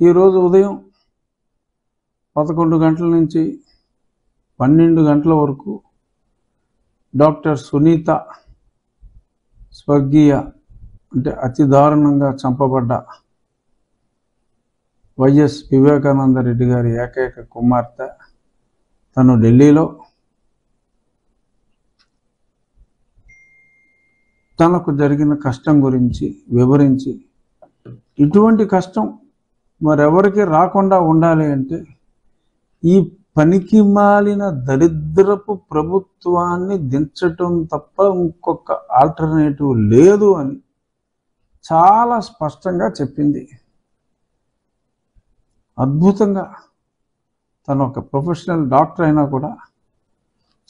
ఈరోజు ఉదయం 11 గంటల నుంచి 12 గంటల వరకు డాక్టర్ సునీత స్వర్గీయ అంటే అతి దారుణంగా చంపబడ్డ వైఎస్ వివేకానంద రెడ్డి గారి ఏకైక కుమార్తె తను ఢిల్లీలో తనకు జరిగిన కష్టం గురించి వివరించి, ఇటువంటి కష్టం మరెవరికి రాకుండా ఉండాలి అంటే ఈ పనికి మాలిన దరిద్రపు ప్రభుత్వాన్ని దించటం తప్ప ఇంకొక ఆల్టర్నేటివ్ లేదు అని చాలా స్పష్టంగా చెప్పింది. అద్భుతంగా తను ఒక ప్రొఫెషనల్ డాక్టర్ అయినా కూడా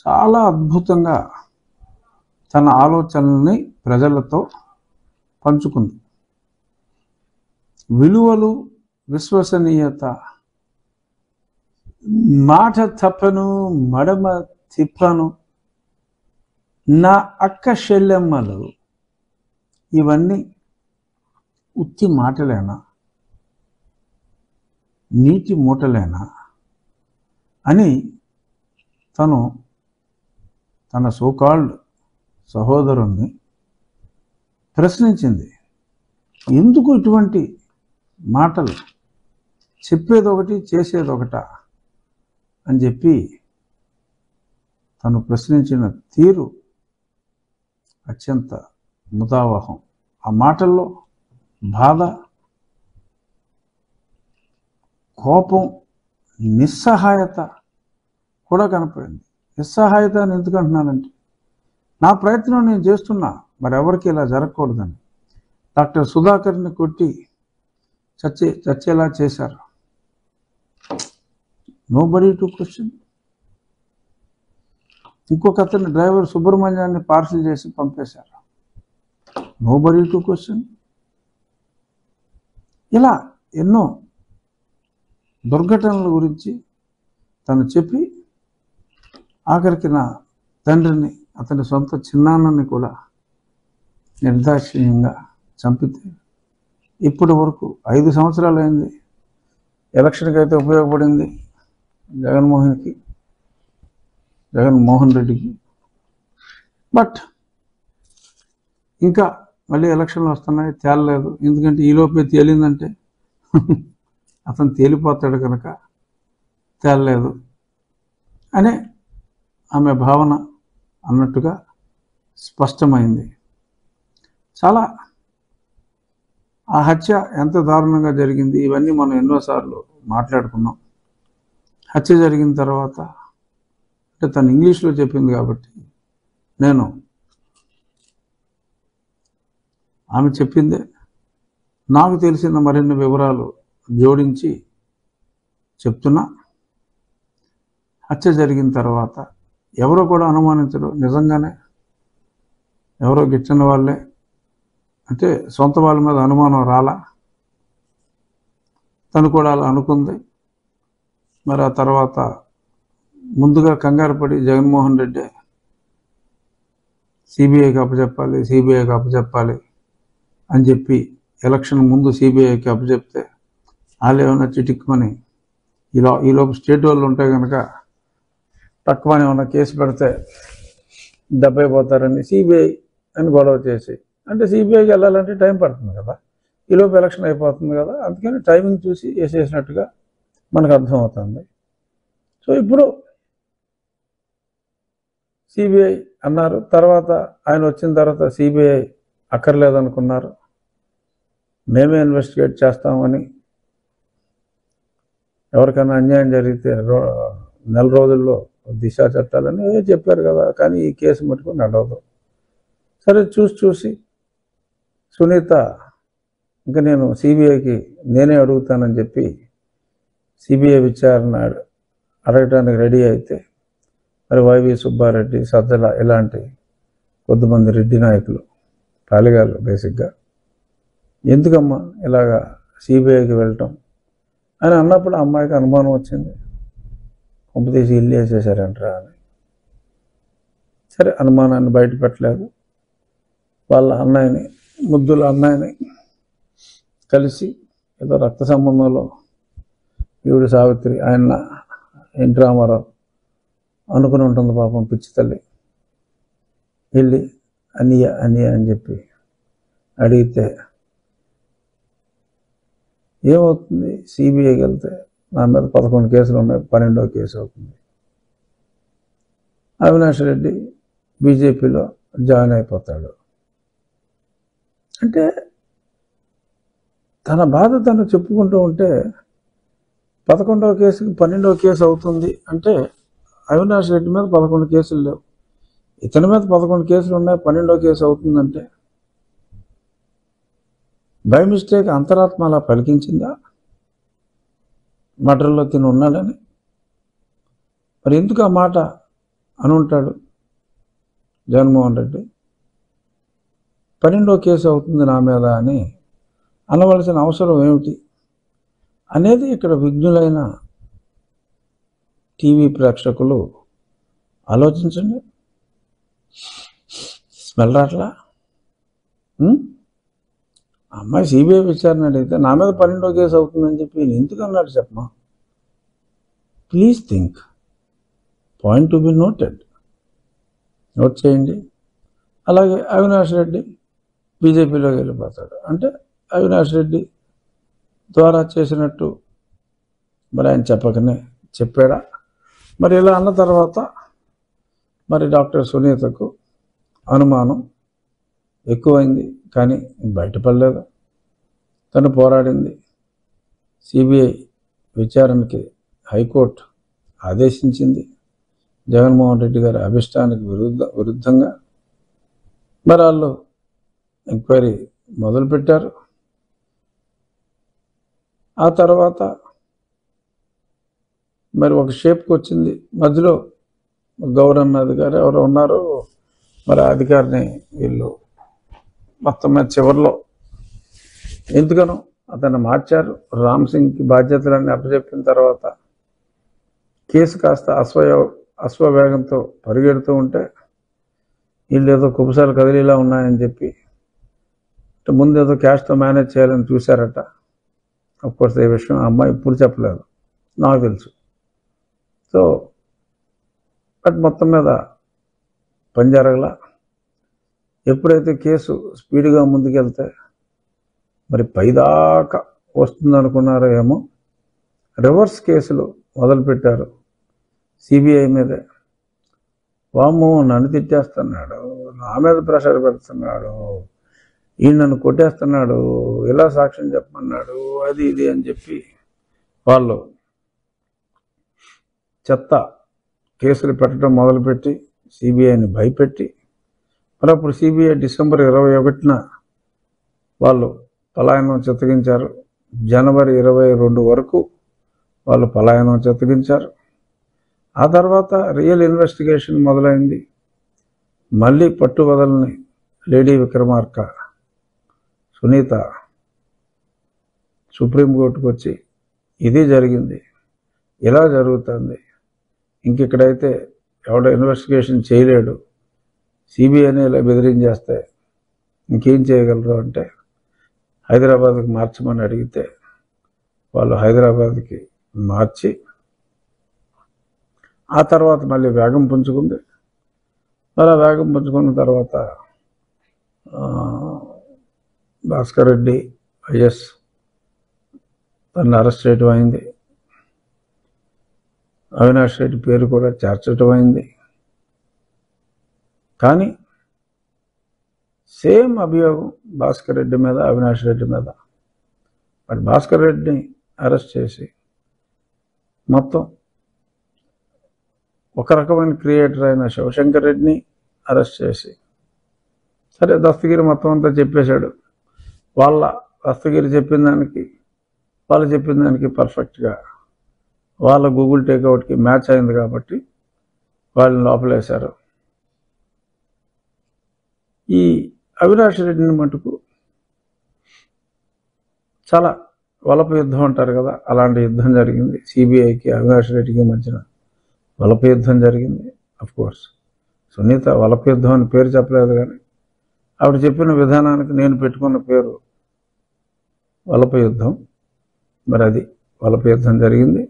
చాలా అద్భుతంగా తన ఆలోచనల్ని ప్రజలతో పంచుకుంది. విలువలు, విశ్వసనీయత, మాట తప్పను మడమ తిప్పను, నా అక్క చెల్లెమ్మలు, ఇవన్నీ ఉత్తి మాటలేనా, నీటి మూటలేనా అని తను తన సోకాల్డ్ సహోదరుణ్ణి ప్రశ్నించింది. ఎందుకు ఇటువంటి మాటలు, చెప్పేదొకటి చేసేదొకట అని చెప్పి తను ప్రశ్నించిన తీరు అత్యంత ముదావహం. ఆ మాటల్లో బాధ, కోపం, నిస్సహాయత కూడా కనపడింది. నిస్సహాయత అని ఎందుకు అంటున్నానంటే, నా ప్రయత్నం నేను చేస్తున్నా, మరెవరికి ఇలా జరగకూడదని. డాక్టర్ సుధాకర్ని కొట్టి చచ్చేలా చేశారు. Nobody to question. ఇంకొక అతని డ్రైవర్ సుబ్రహ్మణ్యాన్ని పార్సిల్ చేసి పంపేశారు. Nobody to question. ఇలా ఎన్నో దుర్ఘటనల గురించి తను చెప్పి ఆఖరికి నా తండ్రిని, అతని సొంత చిన్నాన్నని కూడా నిర్దాక్షిణ్యంగా చంపితే ఇప్పటి వరకు 5 సంవత్సరాలు అయింది. ఎలక్షన్కి అయితే ఉపయోగపడింది జగన్మోహన్ రెడ్డికి. బట్ ఇంకా మళ్ళీ ఎలక్షన్లు వస్తున్నాయి, తేలలేదు. ఎందుకంటే ఈలోపే తేలిందంటే అతను తేలిపోతాడు కనుక తేలలేదు అనే ఆమె భావన అన్నట్టుగా స్పష్టమైంది. చాలా ఆ హత్య ఎంత దారుణంగా జరిగింది, ఇవన్నీ మనం ఎన్నోసార్లు మాట్లాడుకున్నాం. హత్య జరిగిన తర్వాత అంటే తను ఇంగ్లీష్లో చెప్పింది కాబట్టి నేను ఆమె చెప్పిందే నాకు తెలిసిన మరిన్ని వివరాలు జోడించి చెప్తున్నా. హత్య జరిగిన తర్వాత ఎవరో కూడా అనుమానించరు, నిజంగానే ఎవరో గిట్టని వాళ్ళే అంటే సొంత వాళ్ళ మీద అనుమానం రాలా. తను కూడా అలా అనుకుంది. మరి ఆ తర్వాత ముందుగా కంగారు పడి జగన్మోహన్ రెడ్డి సిబిఐకి అప్పచెప్పాలి అని చెప్పి ఎలక్షన్ ముందు సిబిఐకి అప్పచెప్తే వాళ్ళు ఏమైనా చిటిక్కుమని ఈలోపు స్టేట్ వాళ్ళు ఉంటే కనుక తక్కువని ఏమైనా కేసు పెడితే దెబ్బైపోతారని సిబిఐ అని గొడవ చేసి, అంటే సిబిఐకి వెళ్ళాలంటే టైం పడుతుంది కదా, ఈలోపు ఎలక్షన్ అయిపోతుంది కదా, అందుకని టైమింగ్ చూసి వేసేసినట్టుగా మనకు అర్థమవుతుంది. సో ఇప్పుడు సిబిఐ అన్నారు. తర్వాత ఆయన వచ్చిన తర్వాత సిబిఐ అక్కర్లేదనుకున్నారు, మేమే ఇన్వెస్టిగేట్ చేస్తామని. ఎవరికైనా అన్యాయం జరిగితే నెల రోజుల్లో దిశ చట్టాలని చెప్పారు కదా, కానీ ఈ కేసు మటుకు నడవదు. సరే చూసి సునీత ఇంకా నేను సిబిఐకి నేనే అడుగుతానని చెప్పి సిబిఐ విచారణ అడగటానికి రెడీ అయితే, మరి వైవి సుబ్బారెడ్డి, సజ్జల ఇలాంటి కొద్దిమంది రెడ్డి నాయకులు, పాలిగాళ్ళు బేసిక్గా, ఎందుకమ్మా ఇలాగా సిబిఐకి వెళ్ళటం అని అన్నప్పుడు అమ్మాయికి అనుమానం వచ్చింది. కొంపతీసి ఇల్లు వేసేసారంటారా అని. సరే అనుమానాన్ని బయట పెట్టలేదు. వాళ్ళ అన్నయ్యని, ముద్దుల అన్నయ్యని కలిసి ఏదో రక్త సంబంధంలో ఈవిడ సావిత్రి, ఆయన ఎన్టీ రామారావు అనుకుని ఉంటుంది పాపం పిచ్చి తల్లి. వెళ్ళి అనియ అనియ అని చెప్పి అడిగితే ఏమవుతుంది, సిబిఐకి వెళ్తే నా మీద 11 కేసులు ఉన్నాయి, 12వ కేసు అవుతుంది. అవినాష్ రెడ్డి బీజేపీలో జాయిన్ అయిపోతాడు. అంటే తన బాధ తను చెప్పుకుంటూ ఉంటే 11వ కేసుకి 12వ కేసు అవుతుంది అంటే అవినాష్ రెడ్డి మీద 11 కేసులు లేవు, ఇతని మీద 11 కేసులు ఉన్నాయి, 12వ కేసు అవుతుందంటే బై మిస్టేక్ అంతరాత్మ అలా పలికించిందా మటర్లో తిని ఉన్నాడని? మరి ఎందుకు ఆ మాట అని ఉంటాడు జగన్మోహన్ రెడ్డి? 12వ కేసు అవుతుంది నా మీద అని అనవలసిన అవసరం ఏమిటి అనేది ఇక్కడ విజ్ఞులైన టీవీ ప్రేక్షకులు ఆలోచించండి. స్మెల్ రాట్లా? అమ్మాయి సిబిఐ విచారణ అడిగితే నా మీద 12వ కేసు అవుతుందని చెప్పి నేను ఎందుకు అన్నాడు చెప్పమా? Please think, point to be noted, note చేయండి. అలాగే అవినాష్ రెడ్డి బీజేపీలోకి వెళ్ళిపోతాడు అంటే అవినాష్ రెడ్డి ద్వారా చేసినట్టు మరి ఆయన చెప్పకనే చెప్పాడా? మరి ఇలా అన్న తర్వాత మరి డాక్టర్ సునీతకు అనుమానం ఎక్కువైంది, కానీ బయటపడలేదు. తను పోరాడింది. సిబిఐ విచారణకి హైకోర్టు ఆదేశించింది. జగన్మోహన్ రెడ్డి గారి అభిష్టానికి విరుద్ధంగా మరి వాళ్ళు ఎంక్వైరీ మొదలుపెట్టారు. ఆ తర్వాత మరి ఒక షేప్కి వచ్చింది. మధ్యలో గౌరవ్ అధికారి ఎవరు ఉన్నారు, మరి ఆ అధికారిని వీళ్ళు మొత్తం మీద చివరిలో ఎందుకనో అతన్ని మార్చారు. రామ్ సింగ్కి బాధ్యతలన్నీ అప్పచెప్పిన తర్వాత కేసు కాస్త అశ్వవేగంతో పరిగెడుతూ ఉంటే వీళ్ళు ఏదో కుబసాలు కదిలీలా ఉన్నాయని చెప్పి ముందు ఏదో క్యాష్తో మేనేజ్ చేయాలని చూశారట. అఫ్కోర్స్ ఈ విషయం ఆ అమ్మాయి ఇప్పుడు చెప్పలేదు, నాకు తెలుసు. సో బట్ మొత్తం మీద పని జరగల. ఎప్పుడైతే కేసు స్పీడ్గా ముందుకెళ్తే మరి పైదాకా వస్తుందనుకున్నారో ఏమో, రివర్స్ కేసులు మొదలుపెట్టారు సిబిఐ మీదే. వామ్మో నన్ను తిట్టేస్తున్నాడు, నా మీద ప్రెషర్ పెడుతున్నాడు, ఈయన నన్ను కొట్టేస్తున్నాడు, ఇలా సాక్ష్యం చెప్పమన్నాడు, అది ఇది అని చెప్పి వాళ్ళు చెత్త కేసులు పెట్టడం మొదలుపెట్టి సిబిఐని భయపెట్టి మరి అప్పుడు సిబిఐ డిసెంబర్ 21న వాళ్ళు పలాయనం చిత్తగించారు. జనవరి 22 వరకు వాళ్ళు పలాయనం చిత్తగించారు. ఆ తర్వాత రియల్ ఇన్వెస్టిగేషన్ మొదలైంది. మళ్ళీ పట్టు వదలని లేడీ విక్రమార్క సునీత సుప్రీంకోర్టుకు వచ్చి ఇది జరిగింది, ఇలా జరుగుతుంది, ఇంకెక్కడైతే ఎవడో ఇన్వెస్టిగేషన్ చేయలేడు, సిబిఐని ఇలా బెదిరించేస్తే ఇంకేం చేయగలరు అంటే హైదరాబాద్కి మార్చమని అడిగితే వాళ్ళు హైదరాబాద్కి మార్చి ఆ తర్వాత మళ్ళీ వేగం పుంజుకుంది. మరి ఆ వేగం పుంజుకున్న తర్వాత భాస్కర్ రెడ్డి వైఎస్ తను అరెస్ట్ చేయడం అయింది. అవినాష్ రెడ్డి పేరు కూడా చేర్చడం అయింది. కానీ సేమ్ అభియోగం భాస్కర్ రెడ్డి మీద, అవినాష్ రెడ్డి మీద. బట్ భాస్కర్ రెడ్డిని అరెస్ట్ చేసి మొత్తం ఒక రకమైన క్రియేటర్ అయిన శివశంకర్ రెడ్డిని అరెస్ట్ చేసి, సరే దస్తగిరి మొత్తం అంతా చెప్పేశాడు. దస్తగిరి వాళ్ళు చెప్పిన దానికి పర్ఫెక్ట్గా వాళ్ళ గూగుల్ టేక్అవుట్కి మ్యాచ్ అయింది కాబట్టి వాళ్ళని లోపలేశారు. ఈ అవినాష్ రెడ్డిని మటుకు చాలా వలప యుద్ధం అంటారు కదా, అలాంటి యుద్ధం జరిగింది. సిబిఐకి అవినాష్ రెడ్డికి మధ్యన వలప యుద్ధం జరిగింది. అఫ్కోర్స్ సునీత వలప యుద్ధం అని పేరు చెప్పలేదు, కానీ ఆవిడ చెప్పిన విధానానికి నేను పెట్టుకున్న పేరు వలప యుద్ధం. మరి అది వలపీర్థం జరిగింది.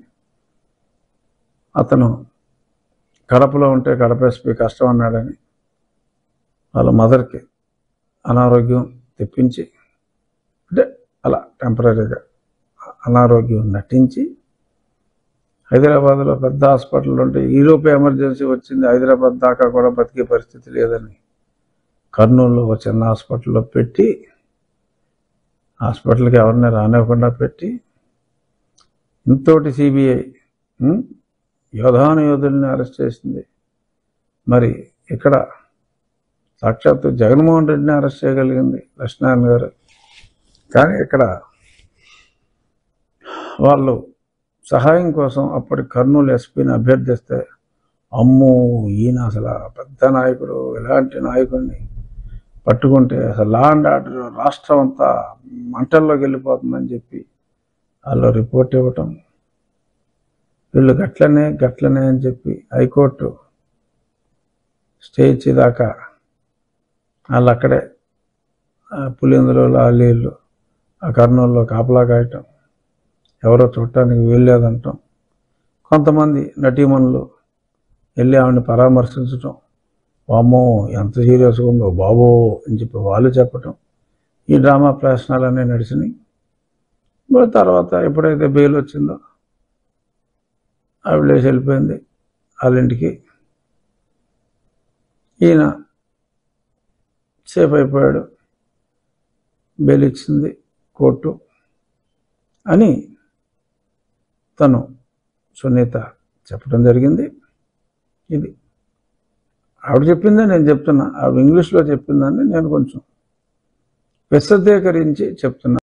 అతను కడపలో ఉంటే కడప ఎస్పీ కష్టం అన్నాడని వాళ్ళ మదర్కి అనారోగ్యం తెప్పించి, అంటే అలా టెంపరీగా అనారోగ్యం నటించి హైదరాబాద్లో పెద్ద హాస్పిటల్ ఉంటే ఈలోపే ఎమర్జెన్సీ వచ్చింది, హైదరాబాద్ దాకా కూడా బతికే పరిస్థితి లేదని కర్నూలులో ఒక చిన్న హాస్పిటల్లో పెట్టి, హాస్పిటల్కి ఎవరిని రానివ్వకుండా పెట్టి, ఇంతోటి సిబిఐ యోధానుయోధుల్ని అరెస్ట్ చేసింది. మరి ఇక్కడ సాక్షాత్తు జగన్మోహన్ రెడ్డిని అరెస్ట్ చేయగలిగింది లక్ష్మీనారాయణ గారు. కానీ ఇక్కడ వాళ్ళు సహాయం కోసం అప్పటి కర్నూలు ఎస్పీని అభ్యర్థిస్తే, అమ్మో ఈయన అసలు పెద్ద నాయకుడు, ఇలాంటి నాయకుడిని పట్టుకుంటే అసలు లా అండ్ ఆర్డర్ రాష్ట్రం అంతా మంటల్లోకి వెళ్ళిపోతుందని చెప్పి వాళ్ళు రిపోర్ట్ ఇవ్వటం, వీళ్ళు గట్లనే అని చెప్పి హైకోర్టు స్టే ఇచ్చేదాకా వాళ్ళు అక్కడే పులిందులు లాలీళ్ళు ఆ కర్నూలులో కాపలా కాయటం, ఎవరో చూడటానికి వీల్లేదంటాం, కొంతమంది నటీమణులు వెళ్ళి ఆవిడని పరామర్శించటం, వామ్మో ఎంత సీరియస్గా ఉందో బాబో అని చెప్పి వాళ్ళు చెప్పటం, ఈ డ్రామా ప్రశ్నలన్నీ నడిచినాయి. తర్వాత ఎప్పుడైతే బెయిల్ వచ్చిందో ఆవిడ లేచి వెళ్ళిపోయింది వాళ్ళ ఇంటికి. ఈయన సేఫ్ అయిపోయాడు, బెయిల్ ఇచ్చింది కోర్టు అని తను సునీత చెప్పడం జరిగింది. ఇది ఆవిడ చెప్పిందే నేను చెప్తున్నా, ఆవిడ ఇంగ్లీష్లో చెప్పిందని నేను కొంచెం విశదీకరించి చెప్తున్నా.